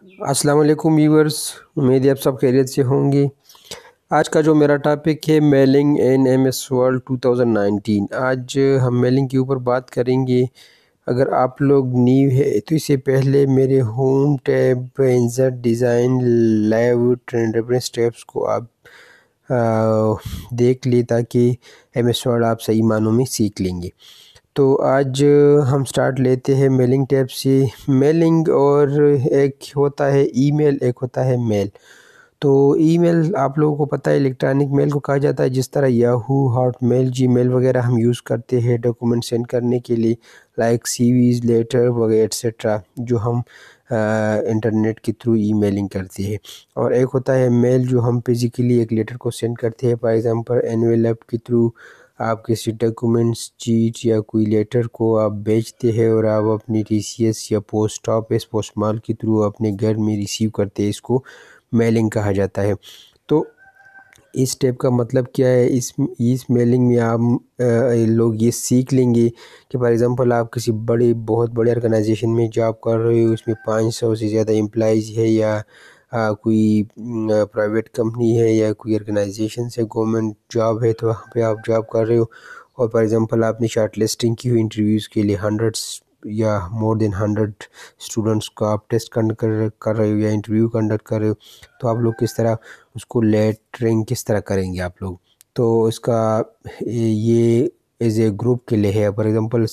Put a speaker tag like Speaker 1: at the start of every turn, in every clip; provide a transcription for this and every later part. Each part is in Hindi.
Speaker 1: अस्सलाम वालेकुम व्यूअर्स। उम्मीद है आप सब खैरियत से होंगे। आज का जो मेरा टॉपिक है मेलिंग इन एमएस वर्ल्ड 2019। आज हम मेलिंग के ऊपर बात करेंगे। अगर आप लोग न्यू है तो इससे पहले मेरे home tab insert design live trend steps को आप देख ले ताकि एमएस वर्ड आप सही मानों में सीख लेंगे। तो आज हम स्टार्ट लेते हैं मेलिंग टैब से। मेलिंग और एक होता है ईमेल, एक होता है मेल। तो ईमेल आप लोगों को पता है इलेक्ट्रॉनिक मेल को कहा जाता है, जिस तरह याहू, हॉटमेल, जीमेल वगैरह हम यूज़ करते हैं डॉक्यूमेंट सेंड करने के लिए, लाइक सीवीज़, लेटर वगैरह एट्सेट्रा, जो हम इंटरनेट के थ्रू ईमेलिंग करते हैं। और एक होता है मेल, जो हम फिज़िकली एक लेटर को सेंड करते हैं। फॉर एग्ज़ाम्पल एनवेलप के थ्रू आप किसी डॉक्यूमेंट्स, चीट या कोई लेटर को आप भेजते हैं और आप अपनी टीसीएस या पोस्ट ऑफिस पोस्टमाल के थ्रू अपने घर में रिसीव करते हैं। इसको मेलिंग कहा जाता है। तो इस स्टेप का मतलब क्या है? इस मेलिंग में आप लोग ये सीख लेंगे कि फॉर एग्ज़ाम्पल आप किसी बहुत बड़े ऑर्गेनाइजेशन में जॉब कर रहे हो, उसमें 500 से ज़्यादा एम्प्लॉइज़ है, या कोई प्राइवेट कंपनी है, या कोई ऑर्गेनाइजेशन से गवर्नमेंट जॉब है, तो वहाँ पे आप जॉब कर रहे हो। और फॉर एग्ज़ाम्पल आपने शॉर्ट लिस्टिंग की हुई इंटरव्यूज़ के लिए, हंड्रेड्स या मोर देन 100 स्टूडेंट्स को आप टेस्ट कर रहे हो या इंटरव्यू कंडक्ट कर रहे हो। तो आप लोग किस तरह उसको लेटरिंग किस तरह करेंगे आप लोग? तो इसका ये एज ए ग्रुप के लिए है। फॉर एग्ज़ाम्पल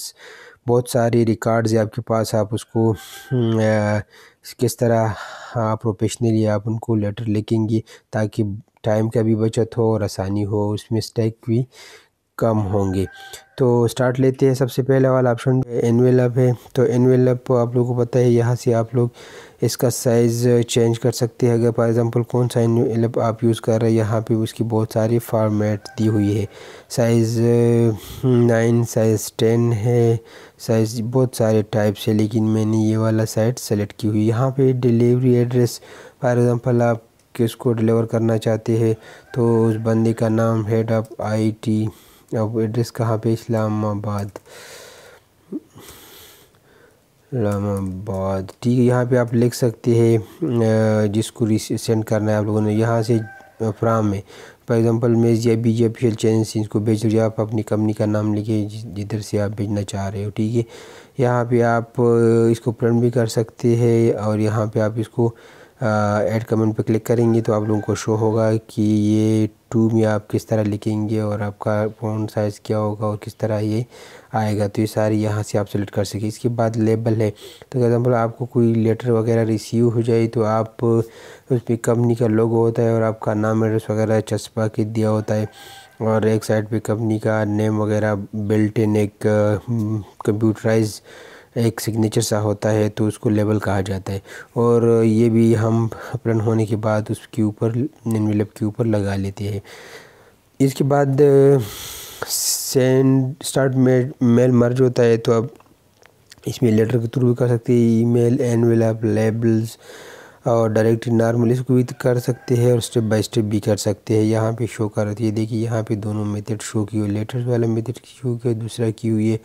Speaker 1: बहुत सारे रिकॉर्ड्स है आपके पास, आप उसको किस तरह प्रोफेशनली आप उनको लेटर लिखेंगे ताकि टाइम का भी बचत हो और आसानी हो, उसमें मिस्टेक भी कम होंगे। तो स्टार्ट लेते हैं। सबसे पहले वाला ऑप्शन एनवेलप है। तो एनवेलप आप लोगों को पता है, यहाँ से आप लोग इसका साइज़ चेंज कर सकते हैं। अगर फॉर एग्ज़ाम्पल कौन सा एनवेलप आप यूज़ कर रहे हैं, यहाँ पे उसकी बहुत सारी फॉर्मेट दी हुई है। साइज़ 9, साइज़ 10 है, साइज़ बहुत सारे टाइप से, लेकिन मैंने ये वाला साइट सेलेक्ट की हुई। यहाँ पे डिलीवरी एड्रेस, फॉर एग्ज़ाम्पल आप किसको डिलीवर करना चाहते हैं, तो उस बंदे का नाम, हेड ऑफ़ आईटी, अब एड्रेस कहाँ पे, इस्लामाबाद, इस्लामाबाद, ठीक है। यहाँ पे आप लिख सकते हैं जिसको सेंड करना है आप लोगों ने। यहाँ से फ्राम में फॉर एग्ज़ाम्पल मेज या बीजे ऑफिशियल चैनल से इसको भेज दीजिए। आप अपनी कंपनी का नाम लिखे जिधर से आप भेजना चाह रहे हो, ठीक है। यहाँ पे आप इसको प्रिंट भी कर सकते हैं, और यहाँ पे आप इसको ऐड कमेंट पे क्लिक करेंगे तो आप लोगों को शो होगा कि ये टू में आप किस तरह लिखेंगे और आपका फ़ॉन्ट साइज़ क्या होगा और किस तरह ये आएगा। तो ये सारी यहाँ से आप सेलेक्ट कर सकें। इसके बाद लेबल है। तो फॉर एग्ज़ाम्पल आपको कोई लेटर वगैरह रिसीव हो जाए तो आप उसमें कंपनी का लोगो होता है और आपका नाम, एड्रेस वगैरह छपा के दिया होता है, और एक साइड पे कंपनी का नेम वगैरह बिल्ट इन एक कंप्यूटराइज एक सिग्नेचर सा होता है, तो उसको लेबल कहा जाता है। और ये भी हम प्रिंट होने के बाद उसके ऊपर एनवेलप के ऊपर लगा लेते हैं। इसके बाद सेंड स्टार्ट में मेल मर्ज होता है, तो अब इसमें लेटर के थ्रू भी कर सकते हैं, ईमेल, एनवेलप, लेबल्स और डायरेक्ट नॉर्मल इसको भी कर सकते हैं, और स्टेप बाय स्टेप भी कर सकते हैं। यहाँ पे शो कर रही है, देखिए यहाँ पे दोनों मेथड शो की हुई, लेटर्स वाला मेथड शो किया, दूसरा की हुई है।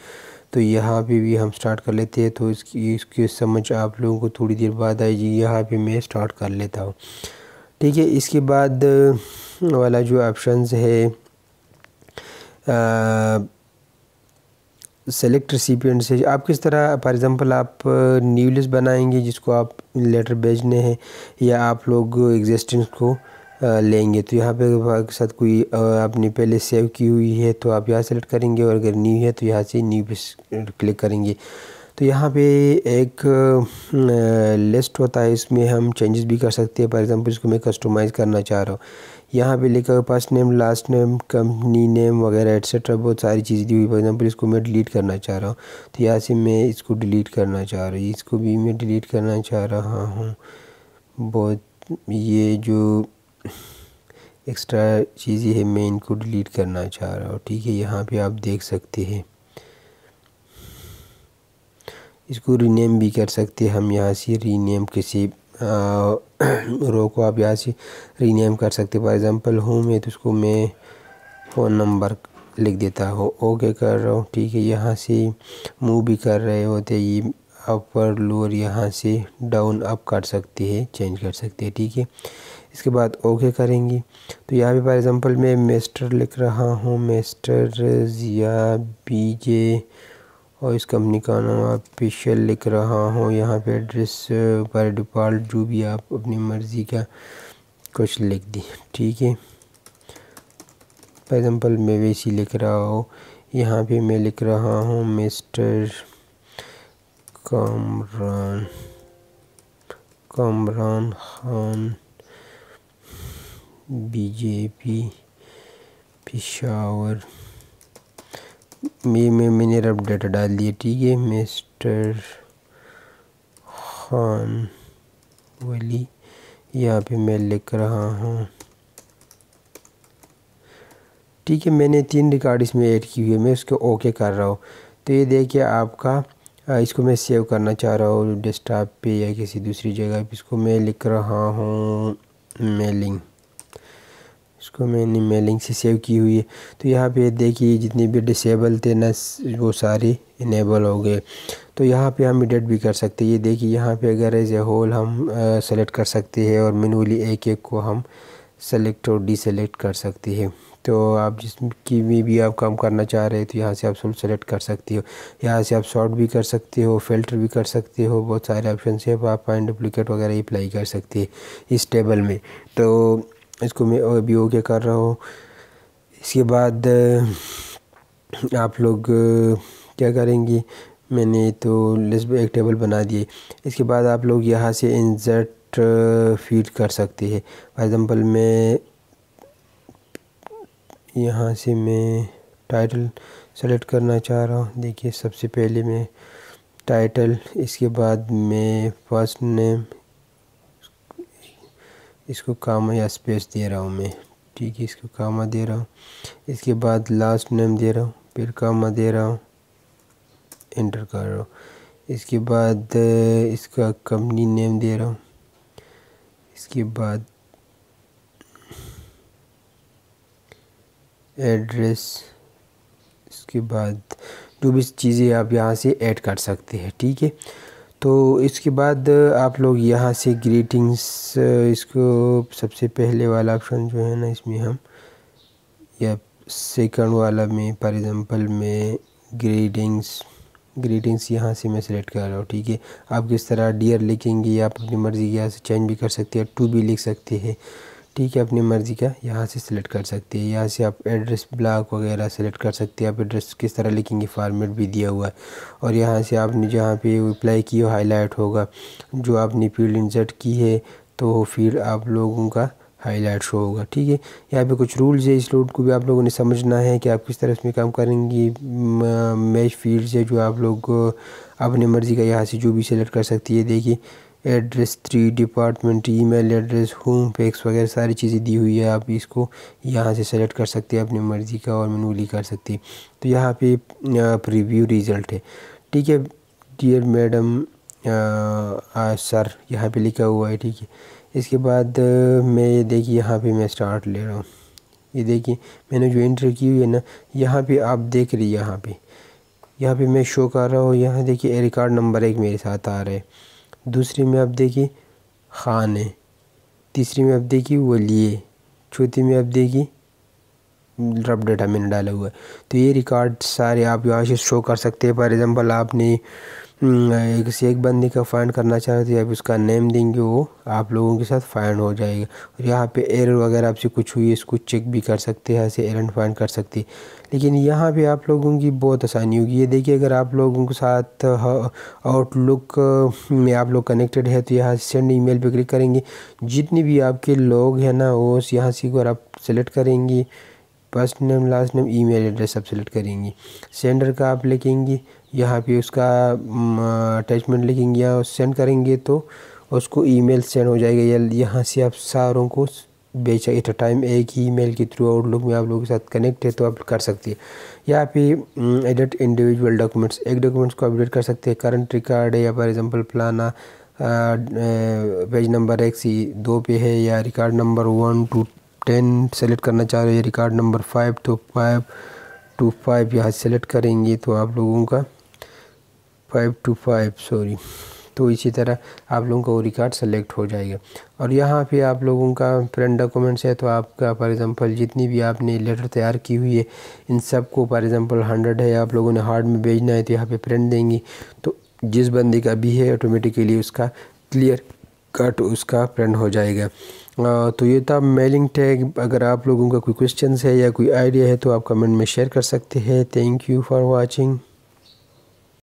Speaker 1: तो यहाँ पे भी हम स्टार्ट कर लेते हैं। तो इसकी समझ आप लोगों को थोड़ी देर बाद आएगी। यहाँ पे मैं स्टार्ट कर लेता हूँ, ठीक है। इसके बाद वाला जो ऑप्शंस है सेलेक्ट रिसिपिएंट से, आप किस तरह फॉर एग्ज़ाम्पल आप न्यू लिस्ट बनाएंगे जिसको आप लेटर भेजने हैं, या आप लोग एग्जिस्टिंग को लेंगे। तो यहाँ पे के साथ कोई आपने पहले सेव की हुई है तो आप यहाँ सेलेक्ट करेंगे, और अगर न्यू है तो यहाँ से न्यू पे क्लिक करेंगे। तो यहाँ पे एक लिस्ट होता है, इसमें हम चेंजेस भी कर सकते हैं। फॉर एग्ज़ाम्पल इसको मैं कस्टमाइज़ करना चाह रहा हूँ। यहाँ पे लिखा हुआ first name, last name, company name वगैरह एट्सेट्रा, बहुत सारी चीज़ें दी हुई। फॉर एग्ज़ाम्पल इसको मैं डिलीट करना चाह रहा हूँ, तो यहाँ से मैं इसको डिलीट करना चाह रहा हूँ, इसको भी मैं डिलीट करना चाह रहा हूँ। बहुत ये जो एक्स्ट्रा चीज़ें हैं मैं इनको डिलीट करना चाह रहा हूँ, ठीक है। यहाँ पे आप देख सकते हैं, इसको रीनेम भी कर सकते हैं हम। यहाँ से रीनेम किसी रो को आप यहाँ से रीनेम कर सकते हैं। फॉर एग्ज़ाम्पल होम है तो उसको मैं फ़ोन नंबर लिख देता हूँ, ओके कर रहा हूँ, ठीक है। यहाँ से मूव भी कर रहे होते, ये अपर लोअर यहाँ से डाउन अप कर सकते हैं, चेंज कर सकते हैं, ठीक है। इसके बाद ओके करेंगे। तो यहाँ पे फॉर एग्ज़ाम्पल मैं मिस्टर लिख रहा हूँ, मिस्टर ज़िया बीजे, और इस कंपनी का नाम ऑफिशियल लिख रहा हूँ। यहाँ पे एड्रेस पर डिफ़ॉल्ट जो भी आप अपनी मर्ज़ी का कुछ लिख दी, ठीक है। फॉर एग्ज़ाम्पल मैं वैसे लिख रहा हूँ। यहाँ पे मैं लिख रहा हूँ मिस्टर कामरान खान बीजेपी पेशावर। मैंने रब डाटा डाल दिया, ठीक है। मिस्टर खान वली, यहाँ पे मैं लिख रहा हूँ, ठीक है। मैंने 3 रिकॉर्ड इसमें ऐड की हुई है, मैं उसको ओके कर रहा हूँ। तो ये देखिए आपका, इसको मैं सेव करना चाह रहा हूँ डेस्कटॉप पे या किसी दूसरी जगह पे। इसको मैं लिख रहा हूँ मेलिंग, इसको मैंने मेलिंग से सेव की हुई है। तो यहाँ पे देखिए जितने भी डिसेबल थे ना वो सारे इनेबल हो गए। तो यहाँ पे हम एडिट भी कर सकते हैं। ये देखिए यहाँ पे अगर एज ए होल हम सेलेक्ट कर सकते हैं और मैनुअली एक एक को हम सेलेक्ट और डीसेलेक्ट कर सकते हैं। तो आप जिसकी भी आप काम करना चाह रहे हैं तो यहाँ से आप सब सेलेक्ट कर सकते हो। यहाँ से आप सॉर्ट भी कर सकते हो, फ़िल्टर भी कर सकते हो, बहुत सारे ऑप्शन से आप फाइंड डुप्लीकेट वगैरह अप्लाई कर सकते हैं इस टेबल में। तो इसको मैं अभी ओके कर रहा हूँ। इसके बाद आप लोग क्या करेंगे, मैंने तो लिस्ट में एक टेबल बना दिए। इसके बाद आप लोग यहाँ से इंसर्ट फीड कर सकते हैं। फॉर एग्ज़ाम्पल मैं यहाँ से मैं टाइटल सेलेक्ट करना चाह रहा हूँ। देखिए सबसे पहले मैं टाइटल, इसके बाद मैं फर्स्ट नेम, इसको कामा या स्पेस दे रहा हूँ मैं, ठीक है। इसको कामा दे रहा हूँ। इसके बाद लास्ट नेम दे रहा हूँ, फिर कामा दे रहा हूँ, एंटर कर रहा हूँ। इसके बाद इसका कंपनी नेम दे रहा हूँ। इसके बाद एड्रेस, इसके बाद जो भी चीज़ें आप यहाँ से ऐड कर सकते हैं, ठीक है। तो इसके बाद आप लोग यहाँ से ग्रीटिंग्स, इसको सबसे पहले वाला ऑप्शन जो है ना इसमें हम, या सेकंड वाला में फॉर एग्ज़ाम्पल मैं ग्रीटिंग्स यहाँ से मैं सिलेक्ट कर रहा हूँ, ठीक है। आप किस तरह डियर लिखेंगे या आप अपनी मर्ज़ी के यहाँ से चेंज भी कर सकते हैं, टू भी लिख सकते हैं, ठीक है। अपनी मर्ज़ी का यहाँ से सिलेक्ट कर सकते हैं। यहाँ से आप एड्रेस ब्लॉक वगैरह सेलेक्ट कर सकते हैं। आप एड्रेस किस तरह लिखेंगे, फॉर्मेट भी दिया हुआ है। और यहाँ से आपने जहाँ पे अप्लाई की हो हाईलाइट होगा, जो आपने फील्ड इंसर्ट की है तो फिर आप लोगों का हाईलाइट शो होगा, ठीक है। यहाँ पे कुछ रूल्स है, इस रूल को भी आप लोगों ने समझना है कि आप किस तरह इसमें काम करेंगे। मैच फील्ड्स है जो आप लोग अपनी मर्ज़ी का यहाँ से जो भी सिलेक्ट कर सकती है। देखिए address 3 department, email address, home, fax वगैरह सारी चीज़ें दी हुई है। आप इसको यहाँ से सेलेक्ट कर सकते हैं अपनी मर्ज़ी का और मैनुअली कर सकते हैं। तो यहाँ पे प्रीव्यू रिज़ल्ट है, ठीक है। डियर मैडम सर यहाँ पे लिखा हुआ है, ठीक है। इसके बाद मैं ये देखिए यहाँ पे मैं स्टार्ट ले रहा हूँ। ये देखिए मैंने जो एंटर की हुई है ना, यहाँ पे आप देख रही है, यहाँ पे मैं शो कर रहा हूँ। यहाँ देखिए रिकॉर्ड नंबर 1 मेरे साथ आ रहा है। दूसरी में आप देखिए खान है, तीसरी में आप देखिए वली है, चौथी में आप देखिए रब डाटा मैंने डाला हुआ है। तो ये रिकॉर्ड सारे आप यहाँ से शो कर सकते हैं। फॉर एग्ज़ाम्पल आपने किसी एक बंदे का फाइंड करना चाह रहे थे, आप उसका नेम देंगे, वो आप लोगों के साथ फाइंड हो जाएगा। और यहाँ पे एरर वगैरह आपसे कुछ हुई है इसको चेक भी कर सकते हैं, ऐसे एरर फाइंड कर सकते हैं। लेकिन यहाँ पे आप लोगों की बहुत आसानी होगी। ये देखिए अगर आप लोगों के साथ आउटलुक में आप लोग कनेक्टेड है तो यहाँ से सेंड ईमेल पे क्लिक करेंगे। जितने भी आपके लोग हैं ना वो यहाँ से अगर आप सेलेक्ट करेंगे, first name last name email address आप सेलेक्ट करेंगे। सेंडर का आप लिखेंगे, यहाँ पे उसका अटैचमेंट लिखेंगे या सेंड करेंगे तो उसको ईमेल सेंड हो जाएगा। या यहाँ से आप सारों को बेच एट अ टाइम एक ही ईमेल के थ्रू आउटलुक में आप लोगों के साथ कनेक्ट है तो आप कर सकते हैं। यहाँ पे एडिट इंडिविजुअल डॉक्यूमेंट्स, एक डॉक्यूमेंट्स को अपडेट कर सकते हैं। करंट रिकॉर्ड है या फॉर एग्जांपल फलाना पेज नंबर 1 से 2 पे है, या रिकॉर्ड नंबर 1 to 10 सेलेक्ट करना चाह रहे हैं, रिकॉर्ड नंबर 5 to 5 यहाँ सेलेक्ट करेंगे तो आप लोगों का 5 सॉरी। तो इसी तरह आप लोगों का वो रिकॉर्ड सेलेक्ट हो जाएगा। और यहाँ पे आप लोगों का प्रिंट डॉक्यूमेंट्स है, तो आपका फॉर एग्ज़ाम्पल जितनी भी आपने लेटर तैयार की हुई है इन सब को फॉर एग्ज़ाम्पल 100 है, आप लोगों ने हार्ड में भेजना है तो यहाँ पे प्रिंट देंगी, तो जिस बंदे का भी है ऑटोमेटिकली उसका क्लियर कट उसका प्रिंट हो जाएगा। तो ये था मेलिंग टैग। अगर आप लोगों का कोई क्वेश्चन है या कोई आइडिया है तो आप कमेंट में शेयर कर सकते हैं। Thank you for watching.